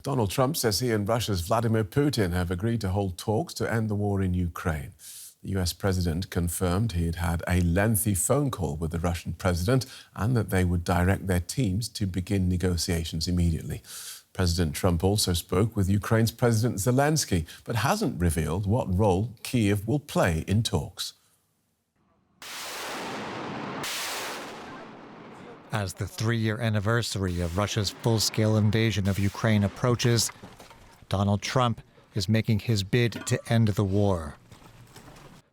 Donald Trump says he and Russia's Vladimir Putin have agreed to hold talks to end the war in Ukraine. The US president confirmed he had had a lengthy phone call with the Russian president and that they would direct their teams to begin negotiations immediately. President Trump also spoke with Ukraine's President Zelenskyy, but hasn't revealed what role Kyiv will play in talks. As the 3-year anniversary of Russia's full-scale invasion of Ukraine approaches, Donald Trump is making his bid to end the war.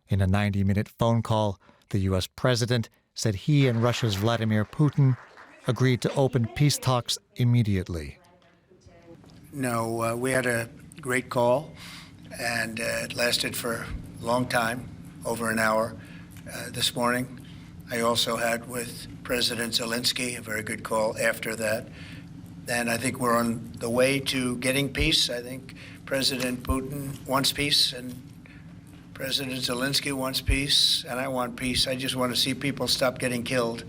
In a 90-minute phone call, the U.S. president said he and Russia's Vladimir Putin agreed to open peace talks immediately. No, we had a great call, and it lasted for a long time, over an hour this morning. I also had with President Zelenskyy a very good call after that. And I think we're on the way to getting peace. I think President Putin wants peace, and President Zelenskyy wants peace, and I want peace. I just want to see people stop getting killed.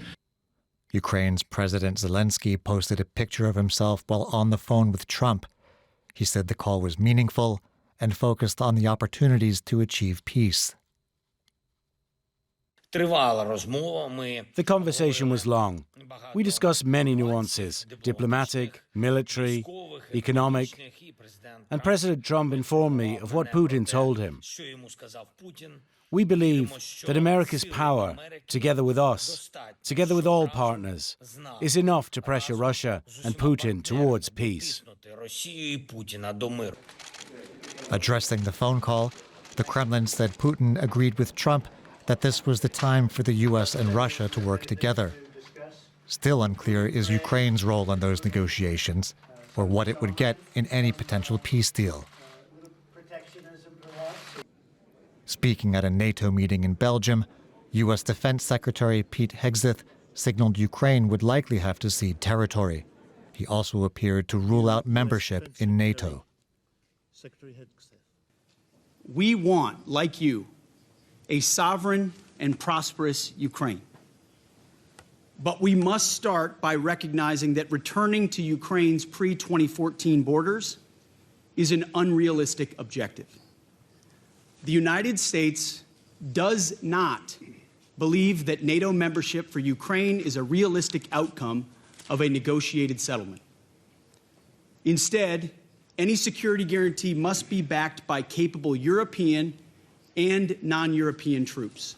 Ukraine's President Zelenskyy posted a picture of himself while on the phone with Trump. He said the call was meaningful and focused on the opportunities to achieve peace. The conversation was long. We discussed many nuances, diplomatic, military, economic, and President Trump informed me of what Putin told him. We believe that America's power, together with us, together with all partners, is enough to pressure Russia and Putin towards peace. Addressing the phone call, the Kremlin said Putin agreed with Trump that this was the time for the U.S. and Russia to work together. Still unclear is Ukraine's role in those negotiations, or what it would get in any potential peace deal. Speaking at a NATO meeting in Belgium, U.S. Defense Secretary Pete Hegseth signaled Ukraine would likely have to cede territory. He also appeared to rule out membership in NATO. We want, like you, a sovereign and prosperous Ukraine. But we must start by recognizing that returning to Ukraine's pre-2014 borders is an unrealistic objective. The United States does not believe that NATO membership for Ukraine is a realistic outcome of a negotiated settlement. Instead, any security guarantee must be backed by capable European and non-European troops.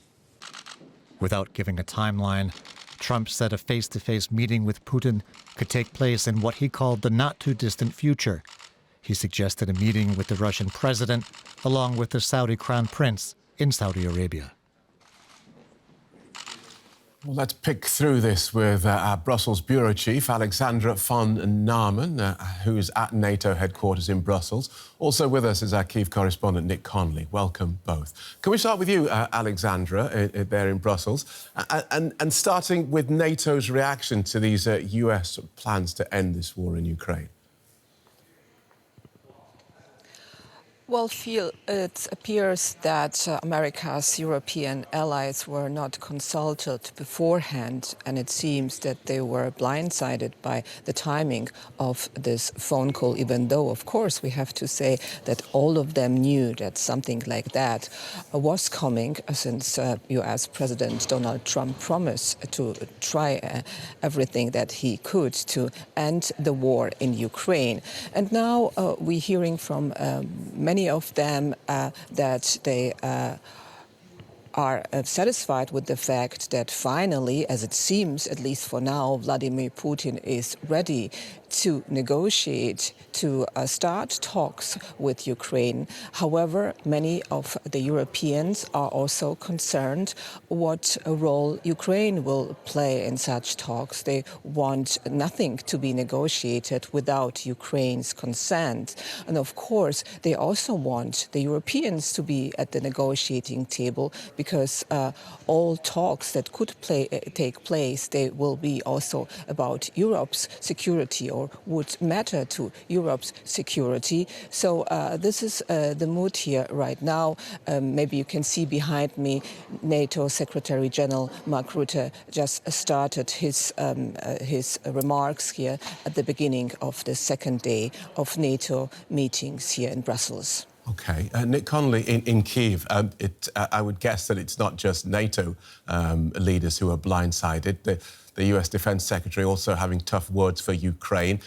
Without giving a timeline, Trump said a face-to-face meeting with Putin could take place in what he called the not-too-distant future. He suggested a meeting with the Russian president, along with the Saudi crown prince in Saudi Arabia. Well, let's pick through this with our Brussels bureau chief, Alexandra von Namen, who's at NATO headquarters in Brussels. Also with us is our Kyiv correspondent, Nick Connolly. Welcome both. Can we start with you, Alexandra, there in Brussels, and starting with NATO's reaction to these US plans to end this war in Ukraine? Well, Phil, it appears that America's European allies were not consulted beforehand, and it seems that they were blindsided by the timing of this phone call, even though, of course, we have to say that all of them knew that something like that was coming, since US President Donald Trump promised to try everything that he could to end the war in Ukraine. And now we're hearing from many of them that they are satisfied with the fact that finally, as it seems, at least for now, Vladimir Putin is ready to negotiate, to start talks with Ukraine. However, many of the Europeans are also concerned what a role Ukraine will play in such talks. They want nothing to be negotiated without Ukraine's consent. And of course, they also want the Europeans to be at the negotiating table, because all talks that could take place, they will be also about Europe's security or would matter to Europe's security. So this is the mood here right now. Maybe you can see behind me NATO Secretary General Mark Rutte just started his remarks here at the beginning of the second day of NATO meetings here in Brussels. OK. Nick Connolly, in Kyiv, I would guess that it's not just NATO leaders who are blindsided. The US Defence Secretary also having tough words for Ukraine.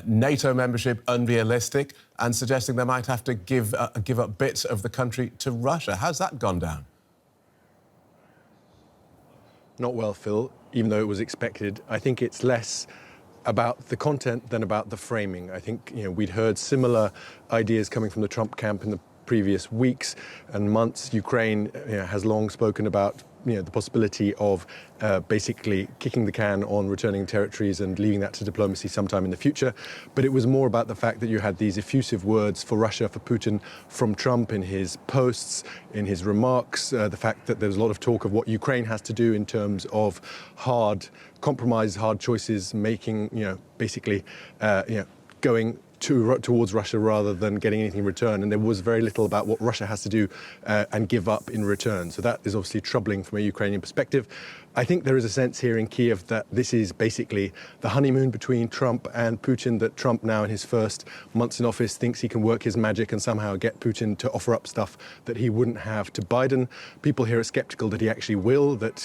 NATO membership unrealistic and suggesting they might have to give up bits of the country to Russia. How's that gone down? Not well, Phil, even though it was expected. I think it's less about the content than about the framing. I think we'd heard similar ideas coming from the Trump camp in the previous weeks and months. Ukraine has long spoken about the possibility of basically kicking the can on returning territories and leaving that to diplomacy sometime in the future. But it was more about the fact that you had these effusive words for Russia, for Putin, from Trump in his posts, in his remarks, the fact that there's a lot of talk of what Ukraine has to do in terms of hard compromises, hard choices, making, basically, going towards Russia rather than getting anything in return. And there was very little about what Russia has to do and give up in return. So that is obviously troubling from a Ukrainian perspective. I think there is a sense here in Kyiv that this is basically the honeymoon between Trump and Putin, that Trump now in his first months in office thinks he can work his magic and somehow get Putin to offer up stuff that he wouldn't have to Biden. People here are skeptical that he actually will, that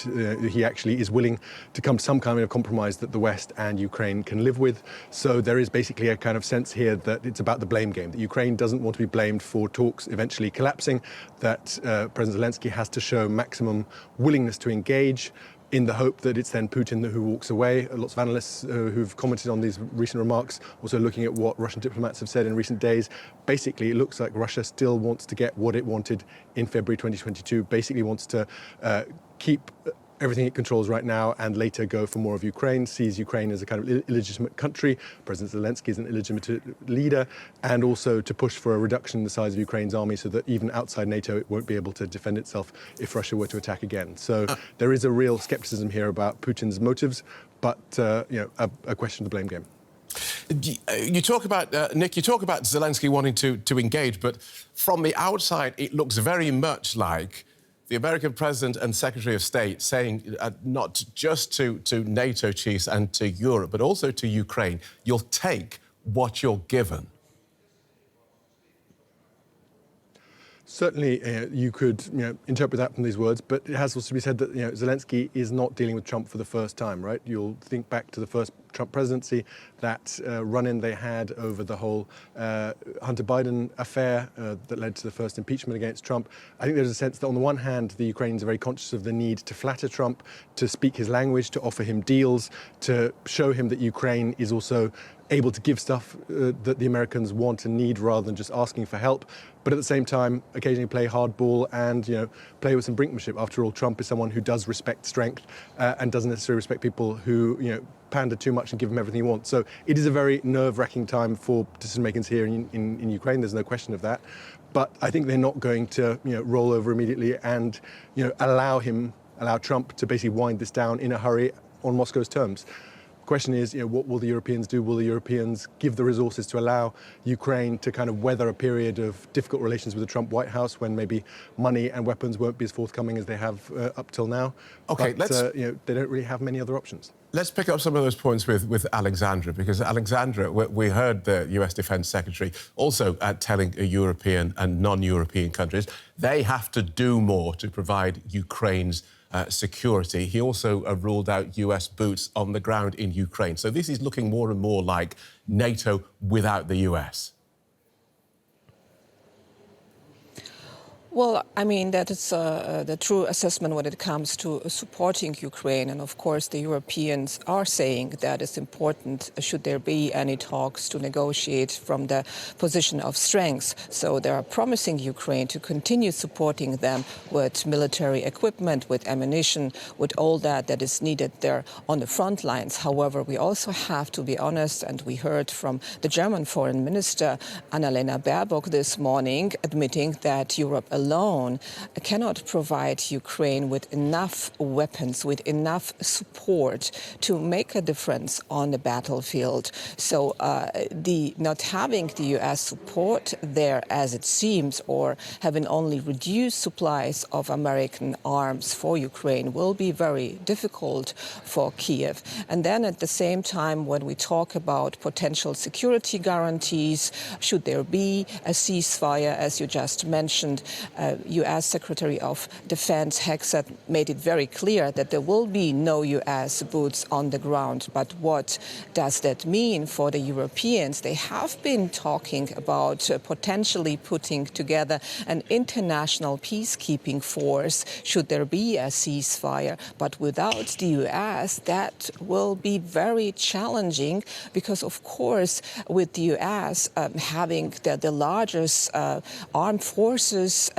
he actually is willing to come to some kind of compromise that the West and Ukraine can live with. So there is basically a kind of sense here that it's about the blame game, that Ukraine doesn't want to be blamed for talks eventually collapsing, that President Zelenskyy has to show maximum willingness to engage, in the hope that it's then Putin who walks away. Lots of analysts who've commented on these recent remarks, also looking at what Russian diplomats have said in recent days. Basically, it looks like Russia still wants to get what it wanted in February 2022, basically wants to keep everything it controls right now and later go for more of Ukraine, sees Ukraine as a kind of illegitimate country. President Zelenskyy is an illegitimate leader, and also to push for a reduction in the size of Ukraine's army so that even outside NATO it won't be able to defend itself if Russia were to attack again. So there is a real skepticism here about Putin's motives, but a question of the blame game. You talk about, Nick, you talk about Zelenskyy wanting to engage, but from the outside it looks very much like the American President and Secretary of State saying not just to NATO chiefs and to Europe, but also to Ukraine, you'll take what you're given. Certainly, you could interpret that from these words, but it has also to be said that Zelenskyy is not dealing with Trump for the first time, right? You'll think back to the first Trump presidency, that run-in they had over the whole Hunter Biden affair that led to the first impeachment against Trump. I think there's a sense that on the one hand, the Ukrainians are very conscious of the need to flatter Trump, to speak his language, to offer him deals, to show him that Ukraine is also able to give stuff that the Americans want and need rather than just asking for help. But at the same time, occasionally play hardball and play with some brinkmanship. After all, Trump is someone who does respect strength and doesn't necessarily respect people who pander too much and give him everything he wants. So it is a very nerve-wracking time for decision-makers here in Ukraine. There's no question of that. But I think they're not going to roll over immediately and allow Trump to basically wind this down in a hurry on Moscow's terms. The question is, what will the Europeans do? Will the Europeans give the resources to allow Ukraine to kind of weather a period of difficult relations with the Trump White House when maybe money and weapons won't be as forthcoming as they have up till now? OK, but, they don't really have many other options. Let's pick up some of those points with Alexandra, because Alexandra, we heard the US Defence Secretary also telling European and non-European countries they have to do more to provide Ukraine's security. He also ruled out US boots on the ground in Ukraine. So this is looking more and more like NATO without the US. Well, I mean, that is the true assessment when it comes to supporting Ukraine. And of course, the Europeans are saying that it's important should there be any talks to negotiate from the position of strength. So they are promising Ukraine to continue supporting them with military equipment, with ammunition, with all that is needed there on the front lines. However, we also have to be honest, and we heard from the German Foreign Minister Annalena Baerbock this morning admitting that Europe alone alone cannot provide Ukraine with enough weapons, with enough support to make a difference on the battlefield. So the not having the U.S. support there, as it seems, or having only reduced supplies of American arms for Ukraine will be very difficult for Kyiv. And then at the same time, when we talk about potential security guarantees, should there be a ceasefire, as you just mentioned, U.S. Secretary of Defense Hexat made it very clear that there will be no U.S. boots on the ground. But what does that mean for the Europeans? They have been talking about potentially putting together an international peacekeeping force should there be a ceasefire. But without the U.S., that will be very challenging because, of course, with the U.S. Having the largest armed forces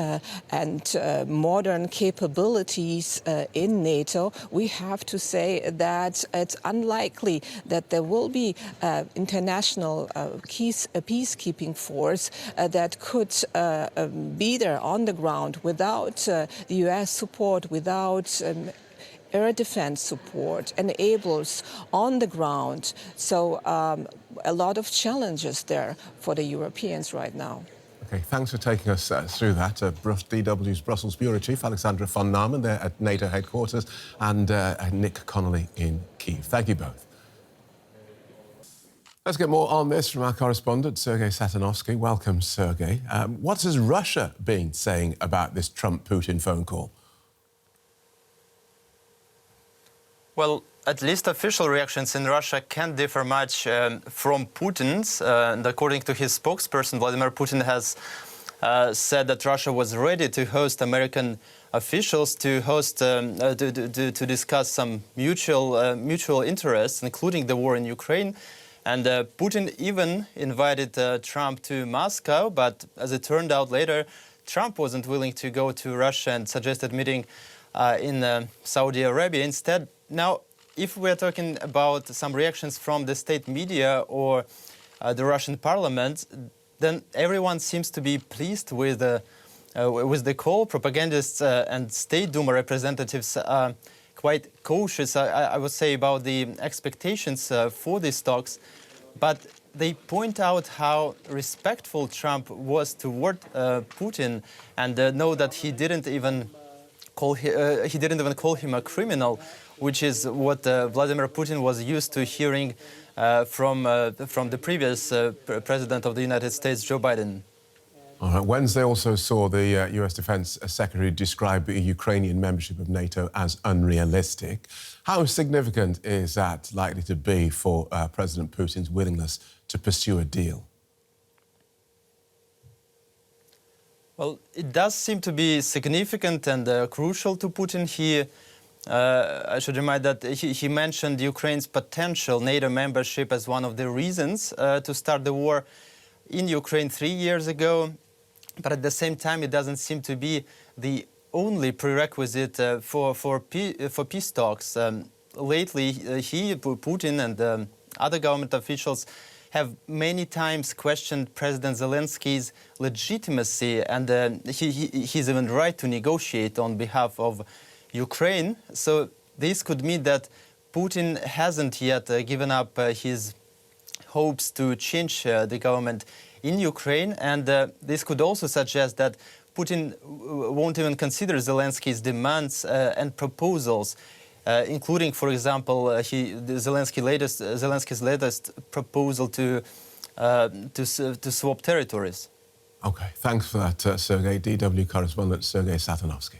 and modern capabilities in NATO, we have to say that it's unlikely that there will be international peacekeeping force that could be there on the ground without the U.S. support, without air defense support, enables on the ground. So a lot of challenges there for the Europeans right now. Okay, thanks for taking us through that. DW's Brussels Bureau Chief Alexandra von Namen there at NATO headquarters and Nick Connolly in Kyiv. Thank you both. Let's get more on this from our correspondent, Sergei Satanovsky. Welcome, Sergei. What has Russia been saying about this Trump-Putin phone call? Well, at least official reactions in Russia can't differ much from Putin's. And according to his spokesperson, Vladimir Putin has said that Russia was ready to host American officials to discuss some mutual interests, including the war in Ukraine. And Putin even invited Trump to Moscow, but as it turned out later, Trump wasn't willing to go to Russia and suggested meeting in Saudi Arabia instead. Now, if we're talking about some reactions from the state media or the Russian parliament, then everyone seems to be pleased with the call. Propagandists and State Duma representatives are quite cautious, I would say, about the expectations for these talks. But they point out how respectful Trump was toward Putin, and know that he didn't even call him a criminal, which is what Vladimir Putin was used to hearing from the previous president of the United States, Joe Biden. All right. Wednesday also saw the US Defense Secretary describe Ukrainian membership of NATO as unrealistic. How significant is that likely to be for President Putin's willingness to pursue a deal? Well, it does seem to be significant and crucial to Putin. I should remind that he mentioned Ukraine's potential NATO membership as one of the reasons to start the war in Ukraine 3 years ago. But at the same time, it doesn't seem to be the only prerequisite for peace talks. Lately, Putin and other government officials have many times questioned President Zelensky's legitimacy and his even right to negotiate on behalf of Ukraine. So this could mean that Putin hasn't yet given up his hopes to change the government in Ukraine, and this could also suggest that Putin won't even consider Zelensky's demands and proposals, including, for example, Zelensky's latest proposal to swap territories. Okay, thanks for that, Sergei. DW correspondent Sergei Satanovsky.